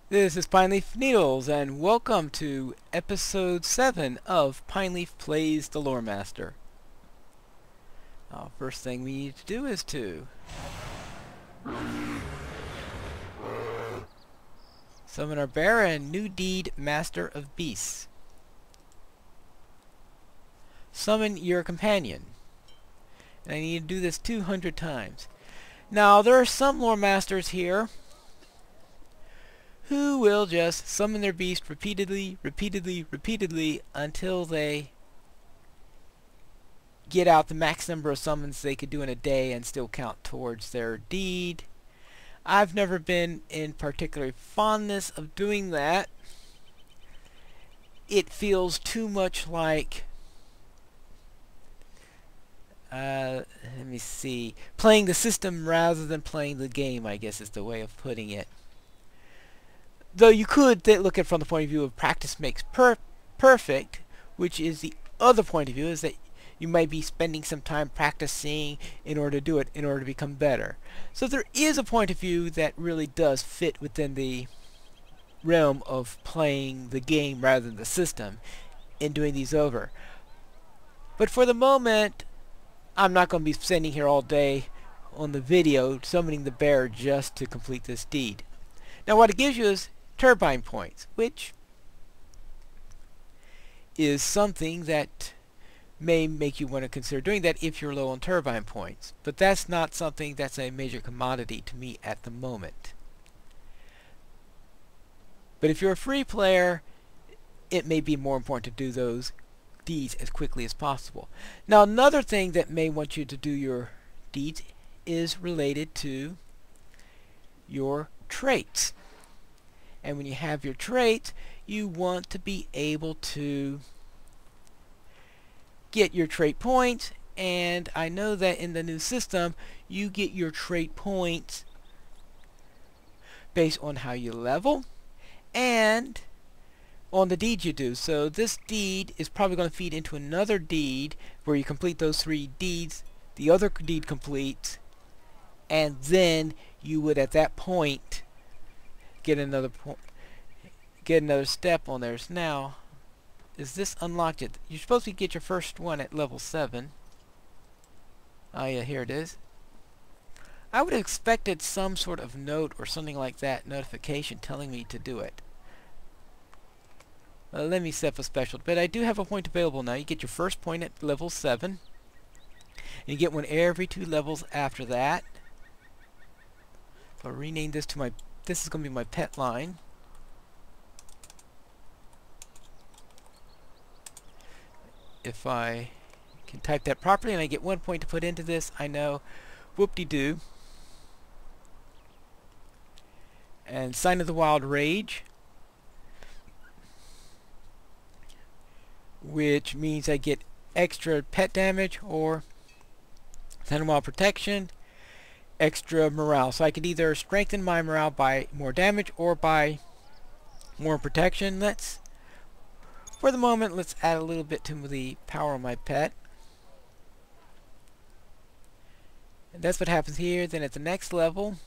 This is Pineleaf Needles, and welcome to episode 7 of Pineleaf Plays the Lore Master. First thing we need to do is to summon our bear and new deed, Master of Beasts. Summon your companion. And I need to do this 200 times. Now, there are some lore masters here who will just summon their beast repeatedly until they get out the max number of summons they could do in a day and still count towards their deed. I've never been in particular fondness of doing that. It feels too much like let me see, playing the system rather than playing the game, I guess is the way of putting it. Though you could look at it from the point of view of practice makes perfect, which is the other point of view, is that you might be spending some time practicing in order to do it, in order to become better. So there is a point of view that really does fit within the realm of playing the game rather than the system in doing these over. But for the moment, I'm not going to be sitting here all day on the video summoning the bear just to complete this deed. Now what it gives you is turbine points, which is something that may make you want to consider doing that if you're low on turbine points. But that's not something that's a major commodity to me at the moment. But if you're a free player, it may be more important to do those deeds as quickly as possible. Now another thing that may want you to do your deeds is related to your traits. And when you have your traits, you want to be able to get your trait points, and I know that in the new system you get your trait points based on how you level and on the deed you do. So this deed is probably going to feed into another deed where you complete those 3 deeds, the other deed completes, and then you would at that point get another step on there. So now, is this unlocked yet? You're supposed to get your first one at level 7. Oh yeah, here it is. I would have expected some sort of note or something like that, notification telling me to do it. Let me set up a special, but I do have a point available now. You get your first point at level 7, and you get one every 2 levels after that. I'll rename this to this is going to be my pet line. If I can type that properly and I get 1 point to put into this, I know whoop-de-doo. And Sign of the Wild Rage, which means I get extra pet damage or Sign of the Wild Protection, extra morale. So I could either strengthen my morale by more damage or by more protection. For the moment, let's add a little bit to the power of my pet. And that's what happens here. Then at the next level,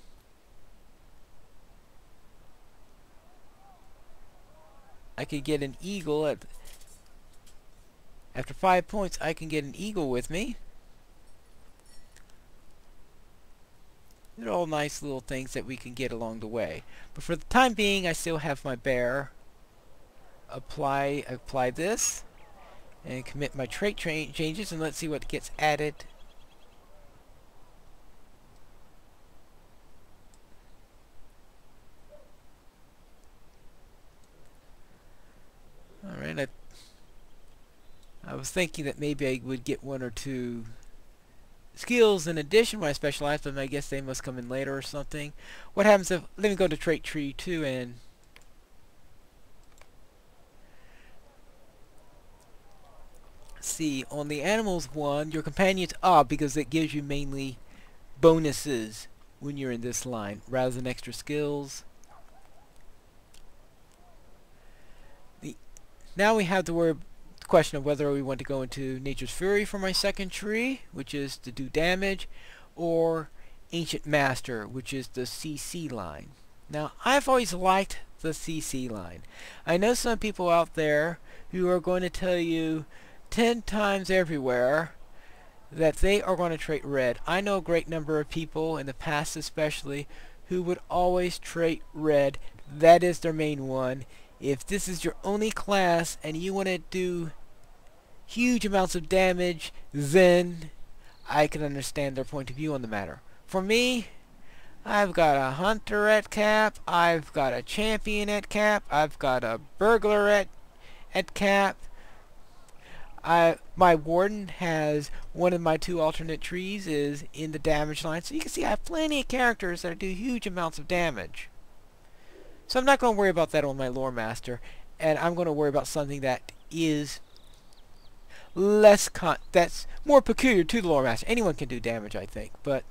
I could get an eagle. After 5 points, I can get an eagle with me. They're all nice little things that we can get along the way. But for the time being, I still have my bear. Apply this and commit my trait changes, and let's see what gets added. Alright, I was thinking that maybe I would get 1 or 2 skills in addition when I specialize, but I guess they must come in later or something. What happens if, let me go to trait tree 2 and see, on the animals one, your companions because it gives you mainly bonuses when you're in this line rather than extra skills. Now we have the question of whether we want to go into Nature's Fury for my second tree, which is to do damage, or Ancient Master, which is the CC line. Now, I've always liked the CC line. I know some people out there who are going to tell you 10 times everywhere that they are going to trait red. I know a great number of people, in the past especially, who would always trait red. That is their main one. If this is your only class and you want to do huge amounts of damage, then I can understand their point of view on the matter. For me, I've got a hunter at cap, I've got a champion at cap, I've got a burglar at cap. My warden has one of my 2 alternate trees is in the damage line, so you can see I have plenty of characters that do huge amounts of damage. So I'm not going to worry about that on my lore master, and I'm going to worry about something that is that's more peculiar to the lore master. Anyone can do damage, I think, but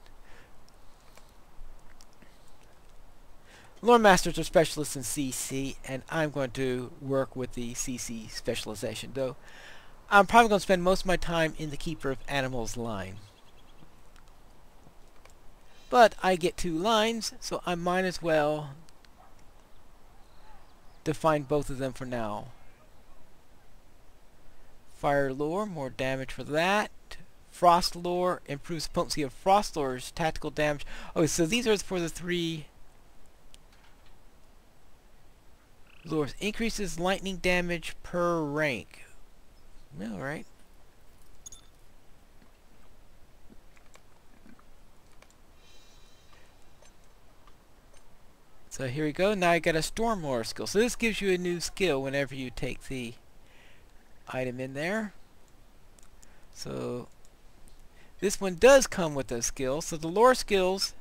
lore masters are specialists in CC, and I'm going to work with the CC specialization, though I'm probably going to spend most of my time in the Keeper of Animals line. But I get 2 lines, so I might as well define both of them for now. Fire lore, more damage for that. Frost lore improves potency of frost lore's tactical damage. Oh, so these are for the 3 lures. Increases lightning damage per rank. Alright. So here we go. Now I got a storm lore skill. So this gives you a new skill whenever you take the item in there. So this one does come with a skill. So the lore skills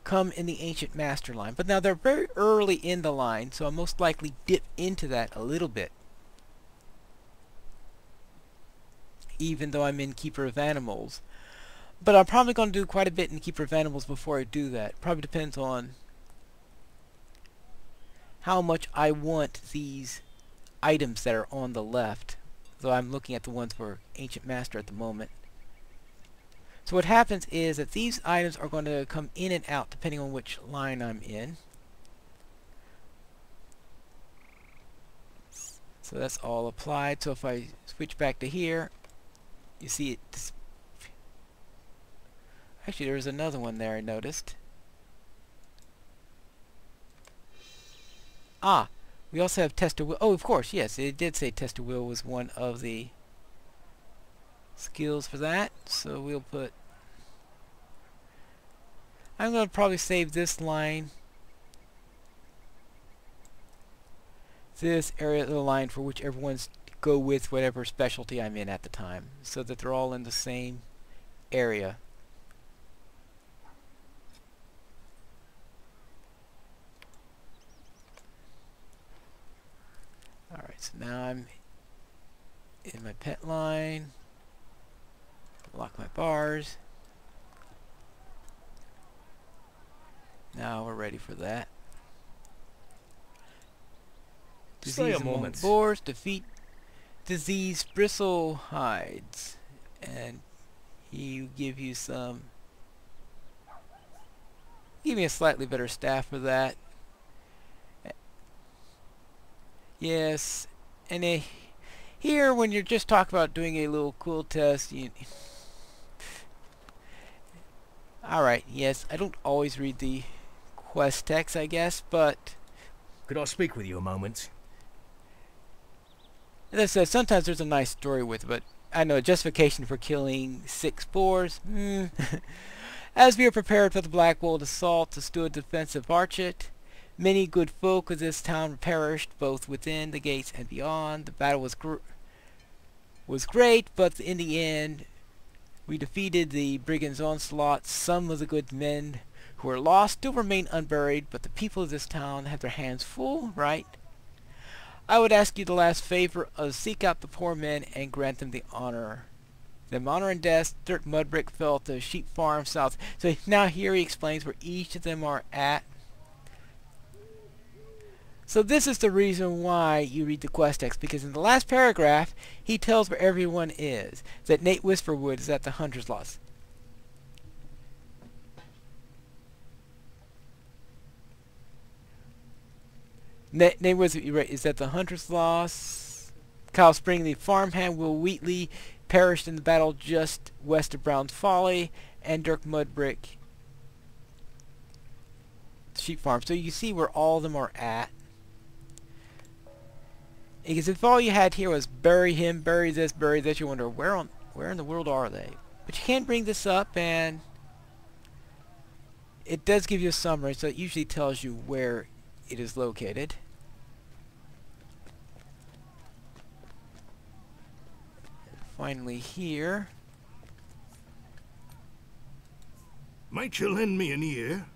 come in the Ancient Master line. But now they're very early in the line, so I'll most likely dip into that a little bit. Even though I'm in Keeper of Animals. But I'm probably going to do quite a bit in Keeper of Animals before I do that. Probably depends on how much I want these items that are on the left. So I'm looking at the ones for Ancient Master at the moment. So what happens is that these items are going to come in and out depending on which line I'm in. So that's all applied. So if I switch back to here, you see it. Actually, there's another one there I noticed. Ah, we also have Test of Will. Oh, of course, yes, it did say Test of Will was one of the skills for that. So we'll put... I'm going to probably save this line, this area of the line for whichever ones go with whatever specialty I'm in at the time, so that they're all in the same area. Alright, so now I'm in my pet line, lock my bars. Now we're ready for that. Stay a Disease among moment. boars, defeat disease bristle hides, and he will give you some. Give me a slightly better staff for that. Yes, and here when you're just talking about doing a little cool test, you. Alright, yes, I don't always read the quest text, I guess, but Could I speak with you a moment? as I said, sometimes there's a nice story with it, but I know, justification for killing 6 boars. As we are prepared for the Black Wold assault to stood defensive Archet, many good folk of this town perished, both within the gates and beyond. The battle was great, but in the end, we defeated the brigands' onslaught. Some of the good men who were lost still remain unburied, but the people of this town have their hands full, right? I would ask you the last favor of seek out the poor men and grant them the honor. Them honor and death. Dirt Mudbrick fell at the sheep farm south. So now here he explains where each of them are at. So this is the reason why you read the quest text, because in the last paragraph he tells where everyone is. That Nate Whisperwood is at the Hunter's Loss. Name was is that the hunter's loss. Kyle Spring, the farmhand, Will Wheatley, perished in the battle just west of Brown's Folly, and Dirk Mudbrick, sheep farm. So you can see where all of them are at. Because if all you had here was bury him, bury this, you wonder where in the world are they? But you can bring this up, and it does give you a summary, so it usually tells you where it is located. And finally here. Might you lend me an ear?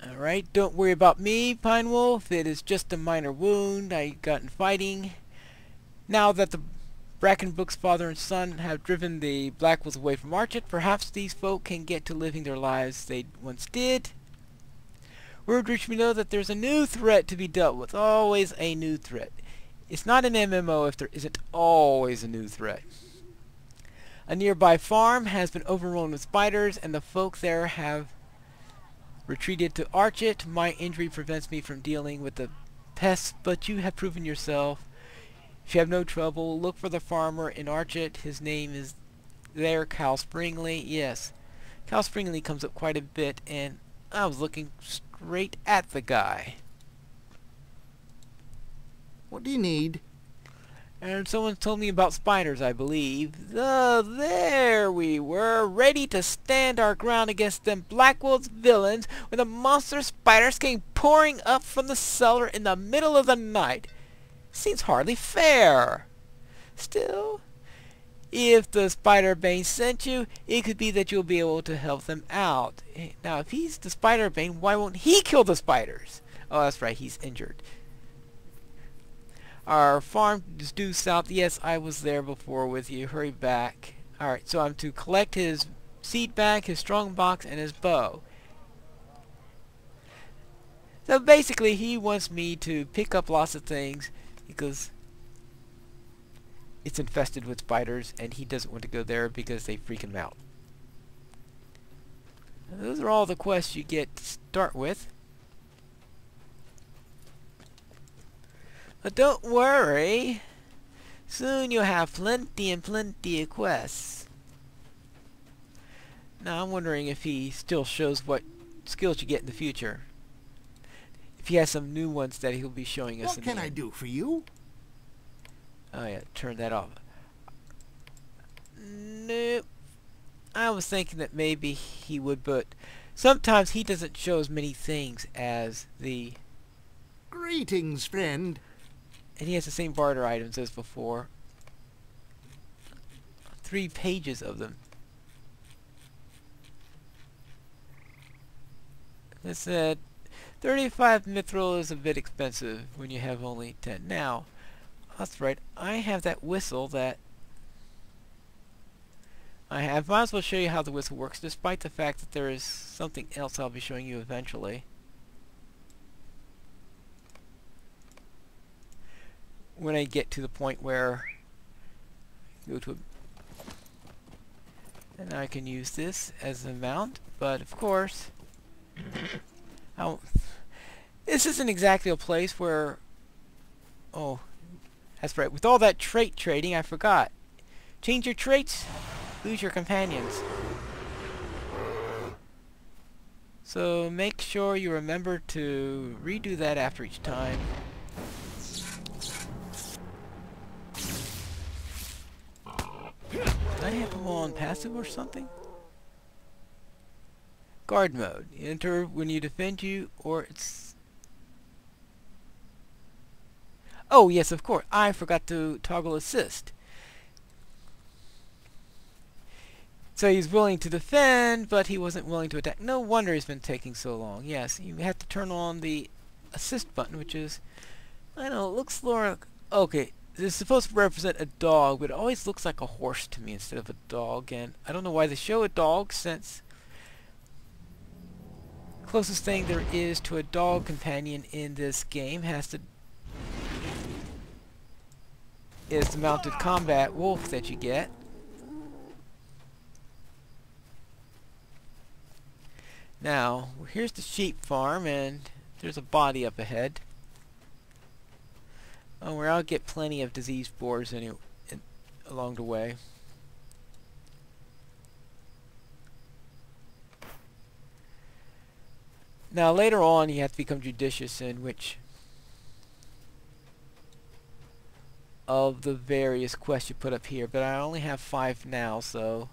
Alright, don't worry about me, Pine Wolf. It is just a minor wound I got in fighting. Now that the Brackenbrook's father and son have driven the Blackwolves away from Archet, perhaps these folk can get to living their lives they once did. Word reached me know that there's a new threat to be dealt with. Always a new threat. It's not an MMO if there isn't always a new threat. A nearby farm has been overrun with spiders, and the folk there have retreated to Archet. My injury prevents me from dealing with the pests, but you have proven yourself. If you have no trouble, look for the farmer in Archet. His name is there, Cal Springley. Yes, Cal Springley comes up quite a bit, and I was looking straight at the guy. What do you need? And someone told me about spiders, I believe. There we were, ready to stand our ground against them Blackwolves villains when the monster spiders came pouring up from the cellar in the middle of the night. Seems hardly fair. Still, if the Spider Bane sent you, it could be that you'll be able to help them out. Now, if he's the Spider Bane, why won't he kill the spiders? Oh, that's right, he's injured. Our farm is due south. Yes, I was there before with you. Hurry back. Alright, so I'm to collect his seed bag, his strong box, and his bow. So basically, he wants me to pick up lots of things because it's infested with spiders, and he doesn't want to go there because they freak him out. Now, those are all the quests you get to start with. But don't worry, soon you'll have plenty and plenty of quests. Now I'm wondering if he still shows what skills you get in the future. If he has some new ones that he'll be showing us. What can I do for you? Oh yeah, turn that off. Nope. I was thinking that maybe he would, but sometimes he doesn't show as many things as the... Greetings, friend. And he has the same barter items as before. 3 pages of them. It said 35 mithril is a bit expensive when you have only 10. Now, that's right, I have that whistle that I have. Might as well show you how the whistle works, despite the fact that there is something else I'll be showing you eventually. When I get to the point where I go to and I can use this as a mount, but of course this isn't exactly a place where, oh, that's right, with all that trait trading I forgot. Change your traits, lose your companions. So make sure you remember to redo that after each time. I have them all on passive or something? Guard mode. Enter when you defend you, or it's... Oh, yes, of course. I forgot to toggle assist. So he's willing to defend, but he wasn't willing to attack. No wonder he's been taking so long. Yes, you have to turn on the assist button, which is... I know, it looks more... Okay. It's supposed to represent a dog, but it always looks like a horse to me instead of a dog, and I don't know why they show a dog, since the closest thing there is to a dog companion in this game is the mounted combat wolf that you get. Now, here's the sheep farm, and there's a body up ahead. Oh, where I'll get plenty of disease boars along the way. Now, later on, you have to become judicious in which of the various quests you put up here, but I only have 5 now, so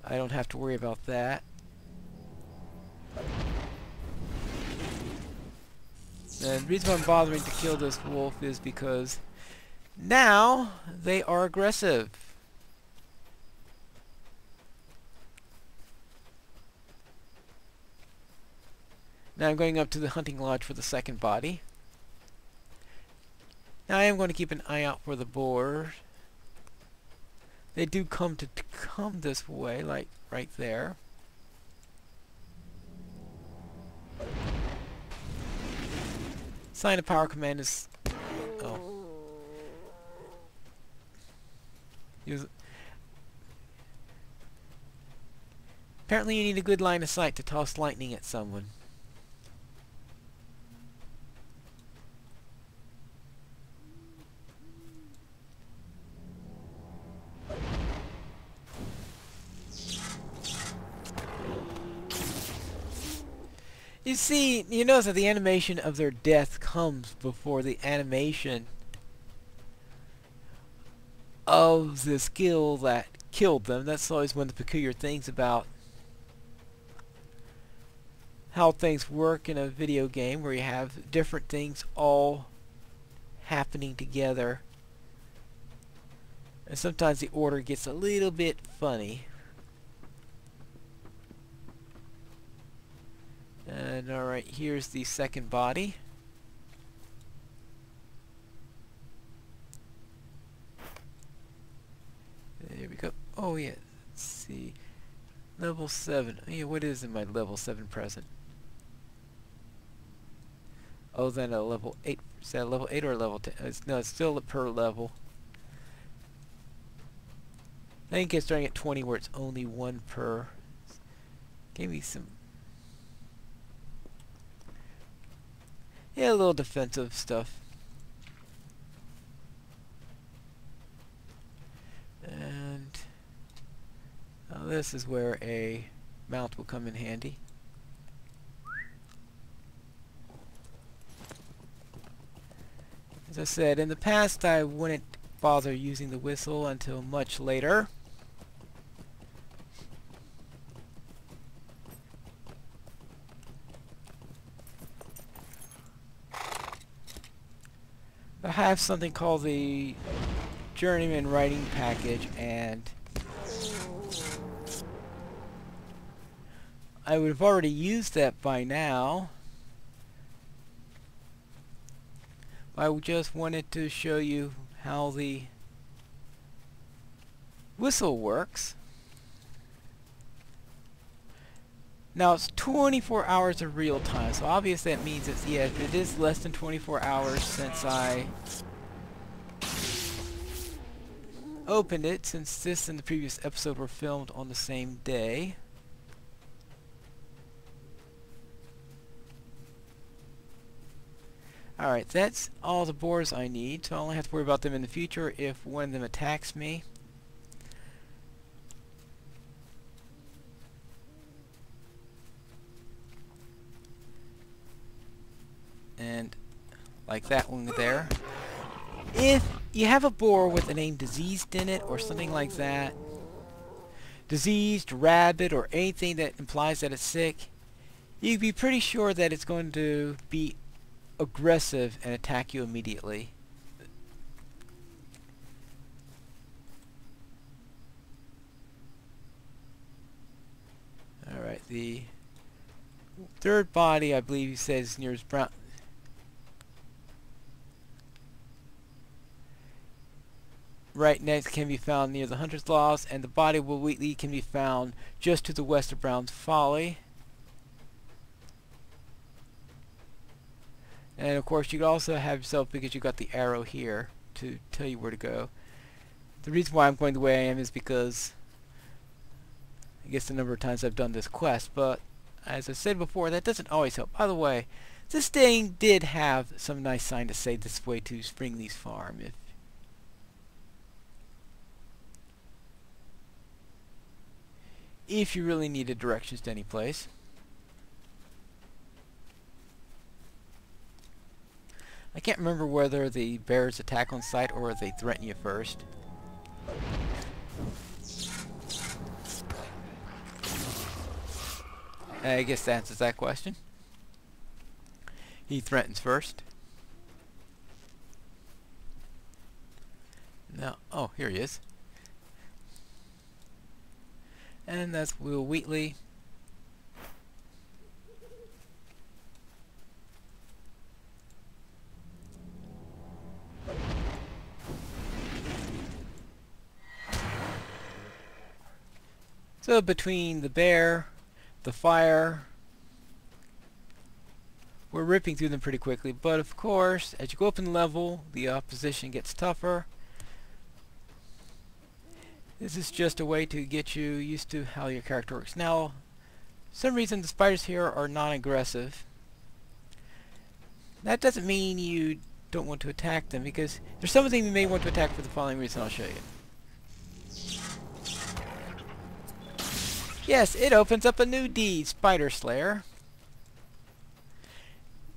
I don't have to worry about that. And the reason why I'm bothering to kill this wolf is because now they are aggressive. Now I'm going up to the hunting lodge for the second body. Now I am going to keep an eye out for the boars. They do come this way, like right there. Sign of power command is... oh. Apparently you need a good line of sight to toss lightning at someone. You see, you notice that the animation of their death comes before the animation of the skill that killed them. That's always one of the peculiar things about how things work in a video game, where you have different things all happening together. And sometimes the order gets a little bit funny. And alright, here's the second body. There we go. Oh yeah, let's see. Level 7. Yeah, what is in my level 7 present? Oh, then a level 8. Is that a level 8 or a level 10? No, it's still per level. I think it's starting at 20 where it's only 1 per. Give me some... yeah, a little defensive stuff. And now this is where a mount will come in handy. As I said, in the past I wouldn't bother using the whistle until much later. I have something called the Journeyman Writing Package, and I would have already used that by now. I just wanted to show you how the whistle works. Now it's 24 hours of real time, so obviously that means it's, yeah, it is less than 24 hours since I opened it, since this and the previous episode were filmed on the same day. Alright, that's all the boars I need, so I only have to worry about them in the future if one of them attacks me. And like that one there. If you have a boar with the name diseased in it or something like that, diseased, rabid, or anything that implies that it's sick, you can be pretty sure that it's going to be aggressive and attack you immediately. Alright, the third body, I believe he says near his brown. Right next can be found near the Hunter's Lost, and the body of Wheatley can be found just to the west of Brown's Folly. And of course you could also have yourself, because you got the arrow here to tell you where to go. The reason why I'm going the way I am is because I guess the number of times I've done this quest, but as I said before, that doesn't always help. By the way, this thing did have some nice sign to say this way to Springleaf's farm. If you really needed directions to any place. I can't remember whether the bears attack on sight or they threaten you first. I guess that answers that question. He threatens first. Now, oh, here he is. And that's Will Wheatley. So between the bear, the fire, we're ripping through them pretty quickly, but of course, as you go up in level, the opposition gets tougher. This is just a way to get you used to how your character works. Now, for some reason the spiders here are non-aggressive. That doesn't mean you don't want to attack them, because there's some of them you may want to attack for the following reason I'll show you. Yes, it opens up a new deed, Spider Slayer.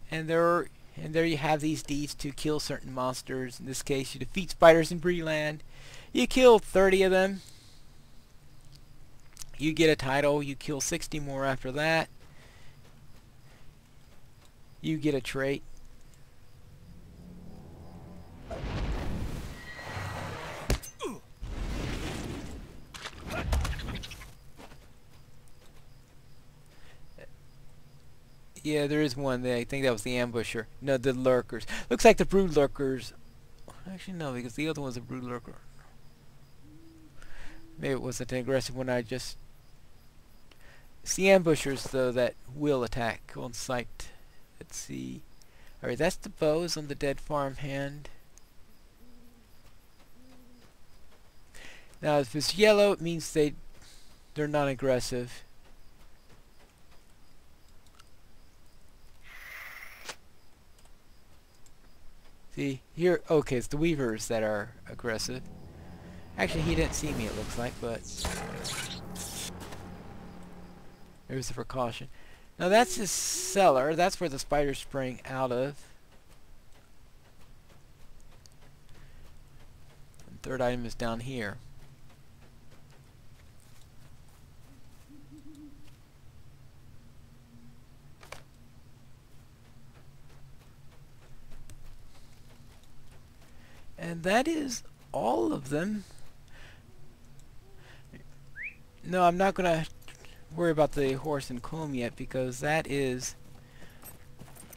And there you have these deeds to kill certain monsters. In this case, you defeat spiders in Breeland. You kill 30 of them. You get a title. You kill 60 more after that. You get a trait. Yeah, there is one there. I think that was the ambusher. No, the lurkers. Looks like the brood lurkers. Actually, no, because the other one's a brood lurker. Maybe it wasn't an aggressive one. It's the ambushers, though, that will attack on sight. Let's see. Alright, that's the bows on the dead farmhand. Now, if it's yellow, it means they're non-aggressive. See, here, okay, it's the weavers that are aggressive. Actually, he didn't see me, it looks like, but there's the precaution. Now that's his cellar. That's where the spiders spring out of. And third item is down here. And that is all of them. No, I'm not going to worry about the horse and comb yet, because that is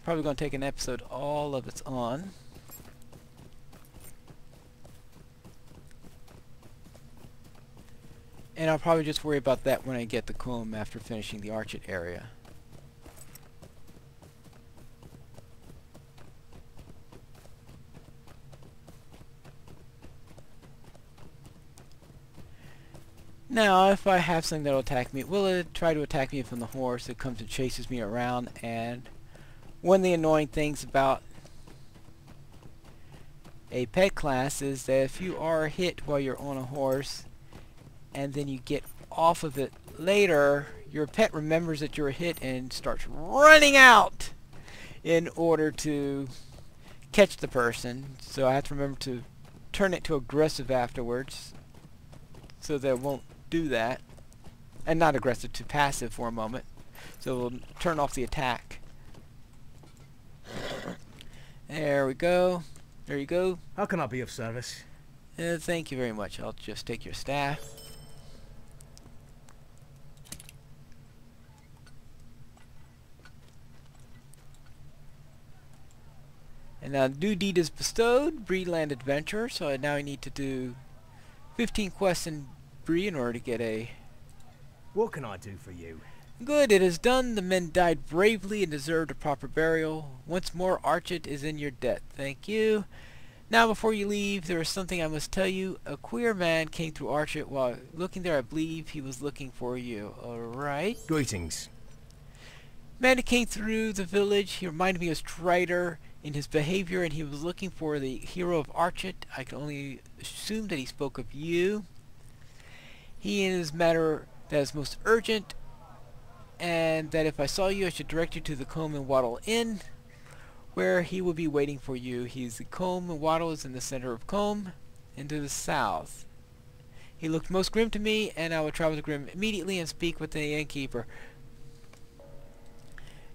probably going to take an episode all of its own. And I'll probably just worry about that when I get the comb after finishing the Archet area. Now, if I have something that will attack me, will it try to attack me from the horse? It comes and chases me around, and one of the annoying things about a pet class is that if you are hit while you're on a horse, and then you get off of it later, your pet remembers that you're hit and starts running out in order to catch the person. So I have to remember to turn it to aggressive afterwards, so that it won't do that, and not aggressive, to passive for a moment, so we'll turn off the attack. There we go. There you go. How can I be of service? Thank you very much. I'll just take your staff. And now new deed is bestowed, Breeland Adventure, so now I need to do 15 quests in Bree in order to get a... What can I do for you? Good, it is done. The men died bravely and deserved a proper burial. Once more, Archet is in your debt. Thank you. Now, before you leave, there is something I must tell you. A queer man came through Archet while looking there. I believe he was looking for you. Alright. Greetings. Man who came through the village, he reminded me of Strider in his behavior, and he was looking for the hero of Archet. I can only assume that he spoke of you. He in his matter that is most urgent, and that if I saw you, I should direct you to the Comb and Wattle Inn, where he will be waiting for you. He's the Comb and Wattle is in the center of Comb, and to the south. He looked most grim to me, and I will travel to Grim immediately and speak with the innkeeper.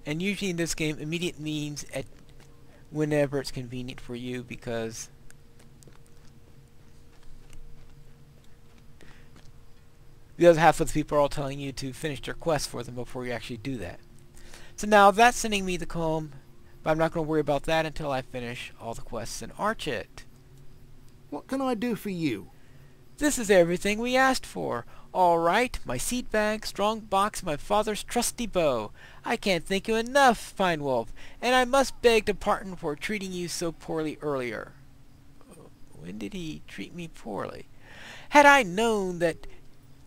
And usually in this game, immediate means at whenever it's convenient for you, because the other half of the people are all telling you to finish their quest for them before you actually do that. So now that's sending me the Comb, but I'm not going to worry about that until I finish all the quests in Archet. What can I do for you? This is everything we asked for. All right, my seed bag, strong box, my father's trusty bow. I can't thank you enough, fine wolf, and I must beg to pardon for treating you so poorly earlier. When did he treat me poorly? Had I known that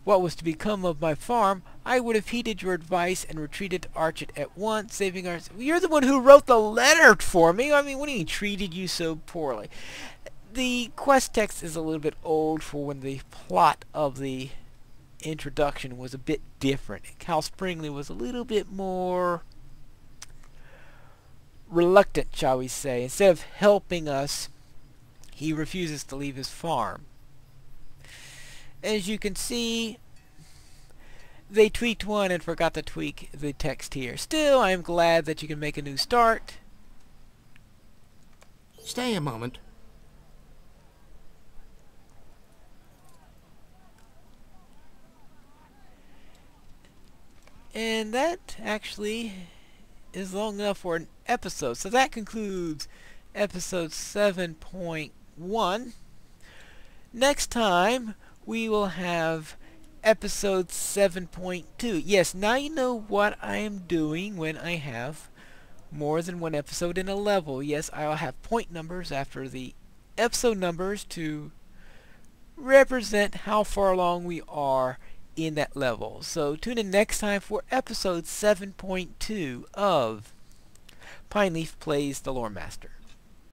what was to become of my farm, I would have heeded your advice and retreated to Archet at once, saving our... You're the one who wrote the letter for me. I mean, what do you mean, treated you so poorly? The quest text is a little bit old for when the plot of the introduction was a bit different. Cal Springley was a little bit more reluctant, shall we say. Instead of helping us, he refuses to leave his farm. As you can see, they tweaked one and forgot to tweak the text here. Still, I am glad that you can make a new start. Stay a moment. And that actually is long enough for an episode. So that concludes episode 7.1. Next time we will have episode 7.2. Yes, now you know what I am doing when I have more than one episode in a level. Yes, I'll have point numbers after the episode numbers to represent how far along we are in that level. So tune in next time for episode 7.2 of Pineleaf Plays the Lore Master.